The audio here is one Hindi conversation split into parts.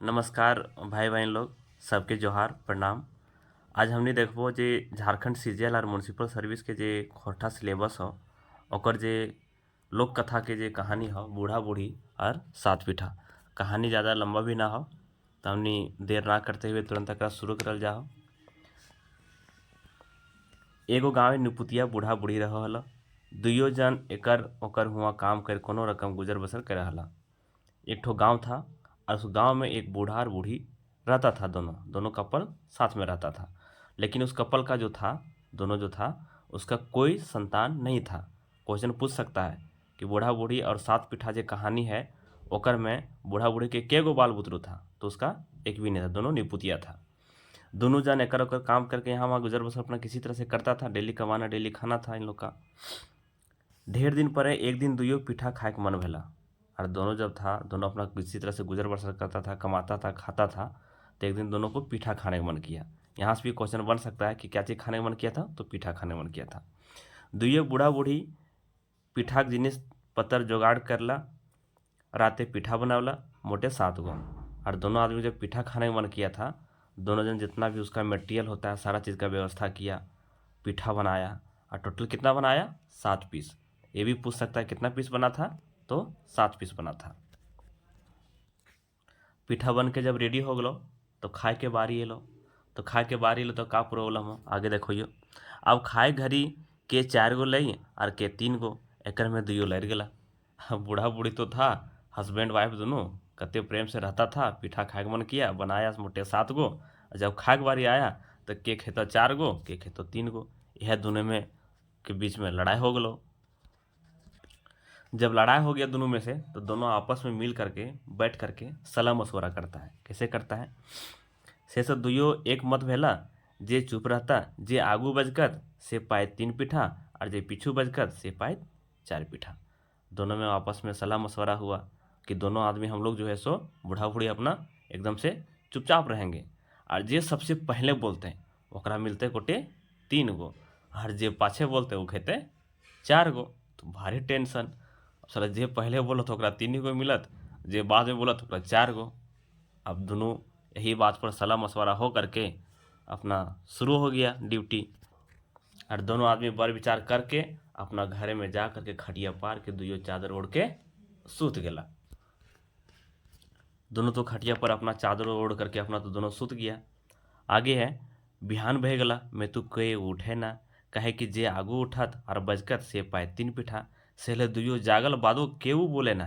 नमस्कार भाई बहन लोग, सबके जोहार प्रणाम। आज हमने देखबो जे झारखंड सीजीएल और म्युनिसिपल सर्विस के जे खोटा सिलेबस हो ओकर जे लोक कथा के जे कहानी हो बूढ़ा बूढ़ी और सात पीठा। कहानी ज़्यादा लंबा भी ना हो तो हमने देर ना करते हुए तुरंत एकरा शुरू करल जाओ। एगो गाँव में निपुतिया बूढ़ा बूढ़ी रहल। दुइयो जन एकर ओकर हुआ काम कर कोनो रकम गुजर बसर कर रहला। एक ठो गांव था और उस गांव में एक बूढ़ा और बूढ़ी रहता था। दोनों दोनों कपल साथ में रहता था, लेकिन उस कपल का जो था दोनों जो था उसका कोई संतान नहीं था। क्वेश्चन पूछ सकता है कि बूढ़ा बूढ़ी और सात पीठा जो कहानी है ओकर में बूढ़ा बूढ़ी के गो बाल बुतरू था, तो उसका एक भी नहीं था, दोनों निपुतिया था। दोनों जन एकर ओकर काम करके यहाँ वहाँ गुजर बसर अपना किसी तरह से करता था। डेली कमाना डेली खाना था इन लोग का। ढेर दिन पर एक दिन दुइयो पीठा खाए के मन भेला और दोनों जब था दोनों अपना किसी तरह से गुजर बसर करता था, कमाता था, खाता था। तो एक दिन दोनों को पीठा खाने का मन किया। यहाँ से भी क्वेश्चन बन सकता है कि क्या चीज़ खाने का मन किया था, तो पीठा खाने का मन किया था। दुइयो बूढ़ा बूढ़ी पीठा के जिनिस पत्तर जोगाड़ करला, राते पीठा बनावला मोटे 7 गो। और दोनों आदमी जब पीठा खाने का मन किया था, दोनों जन जितना भी उसका मटेरियल होता है सारा चीज़ का व्यवस्था किया, पीठा बनाया। और टोटल कितना बनाया? 7 पीस। ये भी पूछ सकता है कितना पीस बना था, तो 7 पीस बना था। पीठा बन के जब रेडी हो गलो तो खाए के बारी एलो। तो खाए के बारी एलो तो का प्रॉब्लम हो आगे देखो यो। अब खाए घड़ी के 4 गो लई और के 3 गो, एकर में दुइयो लड़ गेला। अब बूढ़ा बूढ़ी तो था, हस्बैंड वाइफ दोनों कते प्रेम से रहता था। पीठा खाए के मन किया, बनाया मोटे 7 गो। जब खाए के बारी आया तो के खेतो 4 गो, के खेतो 3 गो। यह दोनों में के बीच में लड़ाई हो गलो। जब लड़ाई हो गया दोनों में से, तो दोनों आपस में मिल करके बैठ करके सलाह मशवरा करता है। कैसे करता है? से सब दुइयो एक मत भेला, जे चुप रहता जे आगू बजकर से पाए 3 पीठा और जे पीछू बजकर से पाए 4 पीठा। दोनों में आपस में सलाह मशवरा हुआ कि दोनों आदमी हम लोग जो है सो बूढ़ा बूढ़ी अपना एकदम से चुपचाप रहेंगे। और जे सबसे पहले बोलते हैं ओकरा मिलते कोटे 3 गो, और जे पाछे बोलते वो खेते 4 गो। तो भारी टेंशन। साला जे पहले बोलत ओकरा 3 गो मिलत, जे बाद में बोलत ओकरा 4 गो। अब दोनों यही बात पर सलाह मशवरा हो करके अपना शुरू हो गया ड्यूटी। और दोनों आदमी बर विचार करके अपना घरे में जा करके खटिया पार के दुइयो चादर ओढ़ के सूत गेला। दोनों तो खटिया पर अपना चादर ओढ़ करके अपना तो दोनों सूत गया। आगे है, बिहान बह गला मैं तू कहे उठे ना, कहे कि जे आगू उठत और बजकत से पाए 3 पीठा। सेले दुइयो जागल बादो केहू बोले ना।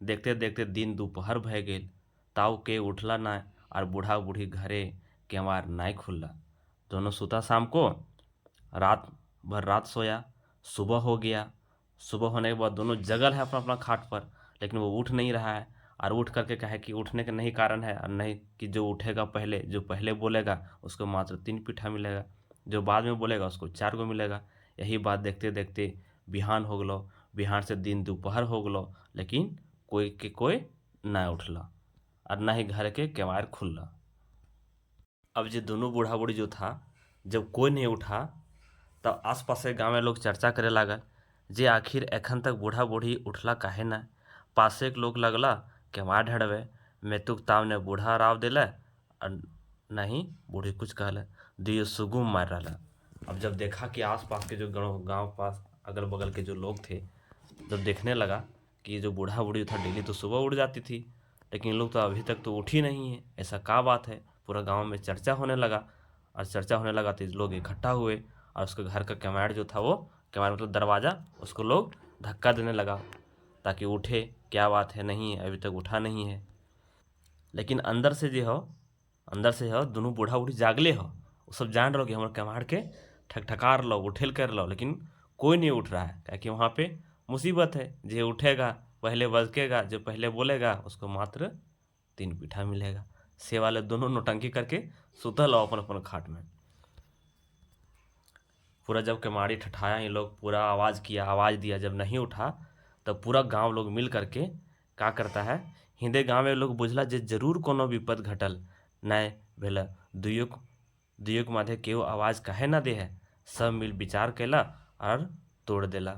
देखते देखते दिन दोपहर भय गेल, ताऊ के उठला ना और बूढ़ा बूढ़ी घरे केवार नाई खुलला। दोनों सुता शाम को, रात भर रात सोया। सुबह हो गया। सुबह होने के बाद दोनों जगल है अपना अपना खाट पर, लेकिन वो उठ नहीं रहा है। और उठ करके कहे कि उठने का नहीं कारण है, और नहीं कि जो उठेगा पहले, जो पहले बोलेगा उसको मात्र 3 पीठा मिलेगा, जो बाद में बोलेगा उसको 4 गो मिलेगा। यही बात देखते देखते बिहान हो गलो। बिहान से दिन दोपहर हो गलो, लेकिन कोई के कोई ना उठला और ना ही घर के केवाड़ खुलला। अब जे दोनों बूढ़ा बूढ़ी जो था, जब कोई नहीं उठा तब आस पास के गाँव में लोग चर्चा करे लागल जे आखिर एखन तक बूढ़ा बूढ़ी उठला काहे ना। पासे के लोग लगला केवाड़ ढड़वे, मेतुक ताव ने बूढ़ा राव दिला और नहीं बूढ़ी कुछ कहला। दियो सुगुम मार रहा। अब जब देखा कि आस पास के जो गाँव पास अगल बगल के जो लोग थे, जब देखने लगा कि ये जो बूढ़ा बूढ़ी था डेली तो सुबह उठ जाती थी, लेकिन इन लोग तो अभी तक तो उठी नहीं है, ऐसा क्या बात है। पूरा गांव में चर्चा होने लगा। और चर्चा होने लगा तो लोग इकट्ठा हुए और उसके घर का केवाड़ जो था, वो केवाड़ मतलब दरवाज़ा, उसको लोग धक्का देने लगा ताकि उठे। क्या बात है, नहीं है, अभी तक उठा नहीं है। लेकिन अंदर से हो दोनों बूढ़ा बूढ़ी जागले हो। वो सब जान रहो कि हमारे केवाड़ के ठकठकार लो, उठेल कर लो, लेकिन कोई नहीं उठ रहा है। क्या कि वहाँ पे मुसीबत है, जो उठेगा पहले बजकेगा, जो पहले बोलेगा उसको मात्र 3 पीठा मिलेगा। से वाले दोनों नौटंकी करके सुतल हो अपन अपन खाट में। पूरा जब केमाड़ी ठठाया, ये लोग पूरा आवाज़ किया, आवाज़ दिया, जब नहीं उठा तब पूरा गांव लोग मिल करके का करता है, हिंदे गांव में लोग बुझला जे जरूर कोनो विपद घटल नय भेला। दुइयो के माथे केहू आवाज़ काहे ना दे है। सब मिल विचार कैला और तोड़ देला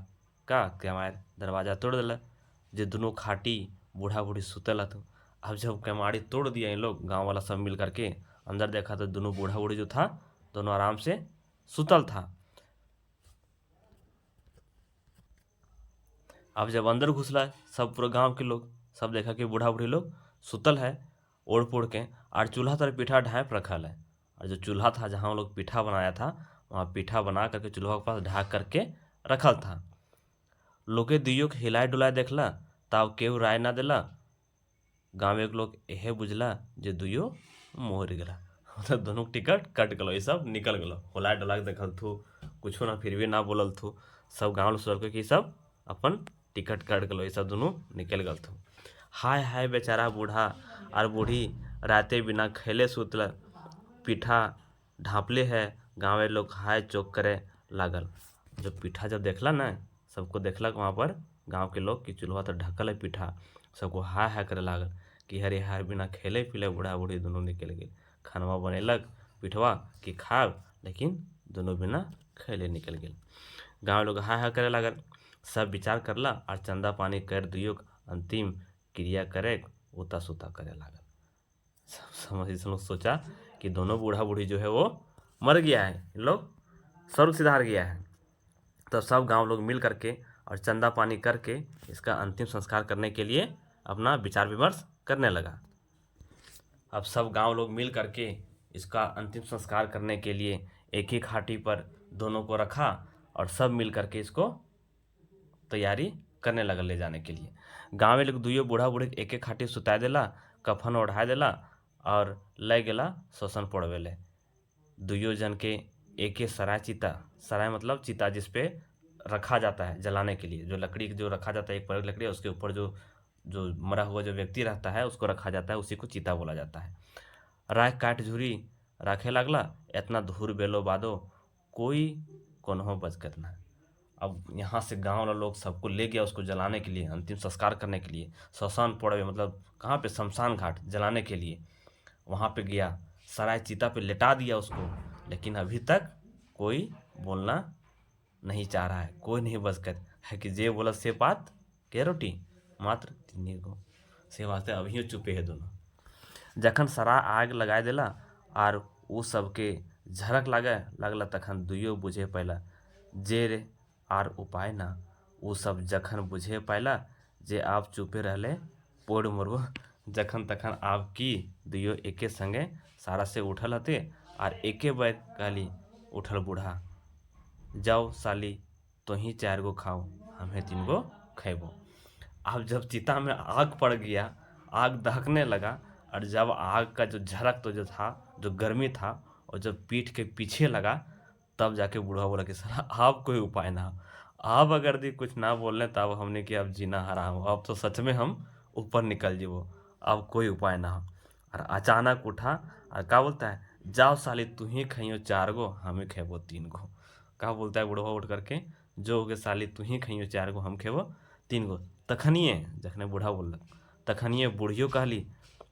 का केवाड़, दरवाज़ा तोड़ देला। जे दोनों खाटी बूढ़ा बूढ़ी सुतल हतो अब जब केमाड़ी तोड़ दिया इन लोग गांव वाला सब मिल करके, अंदर देखा तो दोनों बूढ़ा बूढ़ी जो था दोनों आराम से सुतल था। अब जब अंदर घुसला सब पूरे गांव के लोग सब देखा कि बूढ़ा बूढ़ी लोग सुतल है ओढ़ पोढ़ के, और चूल्हा तर पीठा ढाँप रखल है। और जो चूल्हा था जहाँ वो लोग पीठा बनाया था वहाँ पीठा बना करके चूल्हा के पास ढाक करके रखल था। लोगे दियो के हिलाए डुलाए देखला तब केहू राय ना देला। गाँव के लोग यह बुझला जे दुइयो मोर गेला, मतलब दोनों के टिकट कट गलो, ये सब निकल गलो। हिलाए डुला के देखल थू कुछो ना, फिर भी ना बोलल थू। सब गाँव लोग सोच कि सब अपन टिकट कट गलो, ये सब दोनों निकल गल थू। हाय हाय बेचारा बूढ़ा और बूढ़ी राते बिना खेले सुतल पीठा ढाँपले है। गाँव लोग हाय चौक करे लागल। जब पीठा जब देखला ना, सबको देखलक वहाँ पर गांव के लोग कि चूल्हा तो ढकल है पीठा, सबको हाय हाय करे लागल कि हरे हाय बिना खेले पीले बूढ़ा बूढ़ी दोनों निकल गए। खानवा बनेलक पिठवा कि खाब, लेकिन दोनों बिना खेले निकल गए। गाँव लोग हाय हाय करे लागल। सब विचार करला और चंदा पानी कर दियो अंतिम क्रिया करे उता सुता करे लागल। सब समझ लोग सोचा कि दोनों बूढ़ा बूढ़ी जो है वो मर गया है, इन लोग स्वर्ग सिधार गया है। तो सब गांव लोग मिल करके और चंदा पानी करके इसका अंतिम संस्कार करने के लिए अपना विचार विमर्श करने लगा। अब सब गांव लोग मिल करके इसका अंतिम संस्कार करने के लिए एक ही खाटी पर दोनों को रखा और सब मिल करके इसको तैयारी करने लगा ले जाने के लिए। गाँव में लोग दुइयो बूढ़ा बूढ़ी एक एक खाटी सुता देला, कफन ओढ़ा देला और ले गेला शोषण पड़वेले। दुइयो जन के एक सराय चिता, सराय मतलब चिता जिसपे रखा जाता है जलाने के लिए, जो लकड़ी जो रखा जाता है एक पर लकड़ी, उसके ऊपर जो जो मरा हुआ जो व्यक्ति रहता है उसको रखा जाता है, उसी को चिता बोला जाता है। राख काट झुरी राखे लागला, इतना धूर बेलो बादो कोई कोनहो बचकर ना। अब यहाँ से गांव वाला लोग सबको ले गया उसको जलाने के लिए, अंतिम संस्कार करने के लिए। श्मशान पड़े मतलब कहाँ पे, शमशान घाट जलाने के लिए वहाँ पे गया, सराय चिता पे लेटा दिया उसको। लेकिन अभी तक कोई बोलना नहीं चाह रहा है, कोई नहीं बच कर है कि जे बोला से बात के रोटी मात्र तीन गो से वास्ते अभियो चुपे है दोनों। जखन सरा आग लगाए देला और उ सबके झरक लागे लगला तखन दुइयो बुझे पैला जे रे आर उपाय ना। उ सब जखन बुझे पैला जे आप चुपे रहले पोड़ मरबो। जखन तखन आप की दुइयो एके संगे सारा से उठल हते और एके बैग कहली उठल बूढ़ा, जाओ साली तो ही 4 गो खाओ, हमें 3 गो खेबो। अब जब चिता में आग पड़ गया, आग दहकने लगा, और जब आग का जो झलक तो जो था, जो गर्मी था, और जब पीठ के पीछे लगा, तब जाके बूढ़ा बोला कि साला आप कोई उपाय ना हो, आप अगर दी कुछ ना बोलने तब हमने कि अब जीना हराम हो, अब तो सच में हम ऊपर निकल जीवो, अब कोई उपाय ना हो। और अचानक उठा और क्या बोलता है, जाओ साली तू ही खइयो 4 गो, हमें खेबो 3 गो। क्या बोलता है बुढ़वा उठ करके, जो हो गए साली तू ही खइयो 4 गो, हम खेबो 3 गो। तखनिए जखने बूढ़ा बोलक तखनिए बुढ़ियो कहली,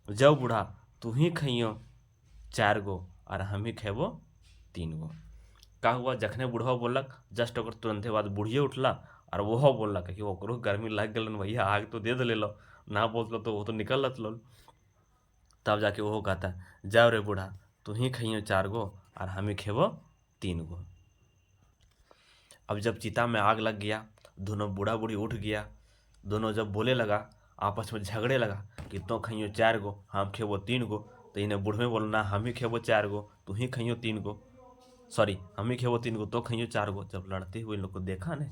जाओ बूढ़ा तू ही खइयो 4 गो और हम ही खेबो 3 गो। का हुआ जखने बुढ़वा बोलक जस्ट ओकर तुरंते बाद बुढ़ियो उठला और वो बोलक कि ओकरो गर्मी लग गलन, भैया आग तो दे दिले लो, ना बोलतो तो वो तो निकलत लो। तब जाके वो कहता, जाओ रे बूढ़ा तू ही खइयो 4 गो और हम ही खेबो 3 गो। अब जब चिता में आग लग गया, दोनों बूढ़ा बूढ़ी उठ गया, दोनों जब बोले लगा आपस में झगड़े लगा कि तो खइयो 4 गो हम खेबो 3 गो। तो इन्हें बूढ़े में बोलना हम ही खेबो 4 गो तू ही खइयो 3 गो, सॉरी हम ही खेबो 3 गो तो खइयो 4 गो। जब लड़ते हुए इन लोग को देखा ने,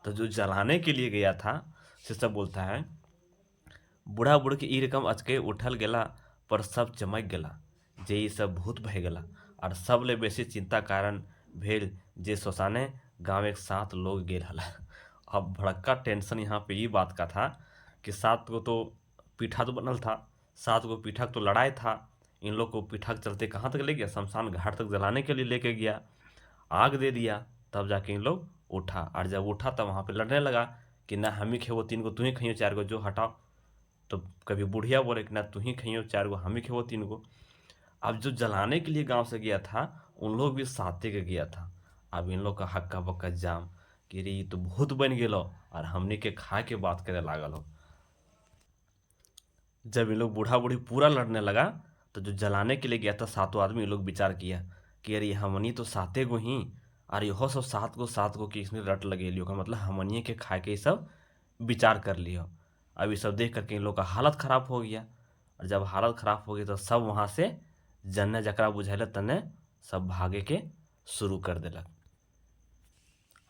तो जो जलाने के लिए गया था से सब बोलता है, बूढ़ा बूढ़ के ई रकम अचके उठल गेला पर सब चमक गेला जे ई सब भूत भय गेला। और सब ले बेसी चिंता कारण भेल जे शोषाने गाँव एक 7 लोग गेल हला। अब भड़का टेंशन यहाँ पे ये बात का था कि 7 गो तो पीठा तो बनल था, 7 गो पीठा तो लड़ाई था। इन लोग को पीठा के चलते कहाँ तक ले गया, शमशान घाट तक जलाने के लिए लेके गया, आग दे दिया। तब जाके इन लोग उठा, और जब उठा तब वहाँ पे लड़ने लगा कि ना हम ही खेवो 3 गो तू ही खइयो 4 गो, जो हटाओ। तो कभी बुढ़िया बोले कि ना तू ही खइयो 4 गो हम ही खेवो 3 गो। अब जो जलाने के लिए गांव से गया था उन लोग भी साथे के गया था। अब इन लोग का हक्का बक्का जाम कि रे ये तो भूत बन गेलो और हमने के खा के बात करे लागल हो। जब ये लोग बूढ़ा बूढ़ी पूरा लड़ने लगा, तो जो जलाने के लिए गया था सातों आदमी, ये लोग विचार किया कि अरे हमनी तो साते गो ही, और यहो सब सात गो की इसमें रट लगे लियो का मतलब हमनिए के खा के ये सब विचार कर लियो। अब ये सब देख करके इन लोग का हालत खराब हो गया, और जब हालत खराब हो गई तो सब वहाँ से जन्ने जकरा बुझाइले तन्ने सब भागे के शुरू कर देलक।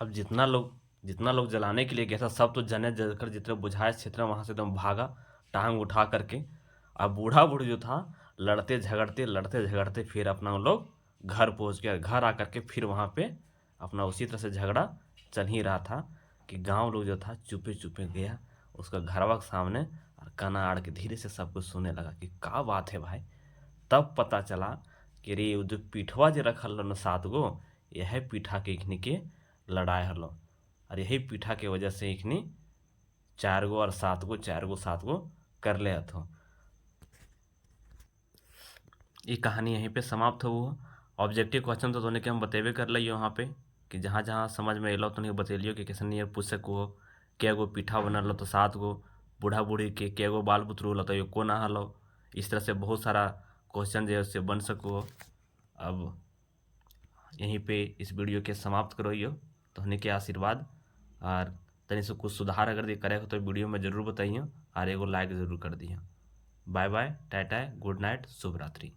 अब जितना लोग जलाने के लिए गया था सब तो जने जलकर जितने बुझाए क्षेत्र में वहां से एकदम भागा टांग उठा करके। अब बूढ़ा बूढ़ी जो था लड़ते झगड़ते फिर अपना वो लोग घर पहुंच गया। घर आकर के फिर वहां पे अपना उसी तरह से झगड़ा चल ही रहा था कि गांव लोग जो था चुपे चुपे गया उसका घरवा के सामने और काना आड़ के धीरे से सब कुछ सुनने लगा कि का बात है भाई। तब पता चला कि रे उ जो पीठवा जे रखल रहल 7 गो, यह पीठा के इखनी के लड़ाई हलो, और यही पीठा के वजह से इखनी 4 गो और 7 गो 4 गो 7 गो कर ले हथो। ये कहानी यहीं पे समाप्त हो। ऑब्जेक्टिव क्वेश्चन तो तोने के हम बतेबे कर लियो यहाँ पे कि जहाँ जहाँ समझ में अलो तो बतेलियो कि कैसे नहीं पूछ सको। कै गो पीठा बनल तो 7 गो, बूढ़ा बूढ़ी के कै गो बाल बुतरू हलो तो एको ना हलो। इस तरह से बहुत सारा क्वेश्चन जो है उससे बन सको। अब यहीं पे इस वीडियो के समाप्त करोइयो। तो हने के आशीर्वाद, और तनि से कुछ सुधार अगर करे हो तो वीडियो में जरूर बताइए, और एगो लाइक जरूर कर दिए। बाय बाय, टाटा, गुड नाइट, शुभ रात्रि।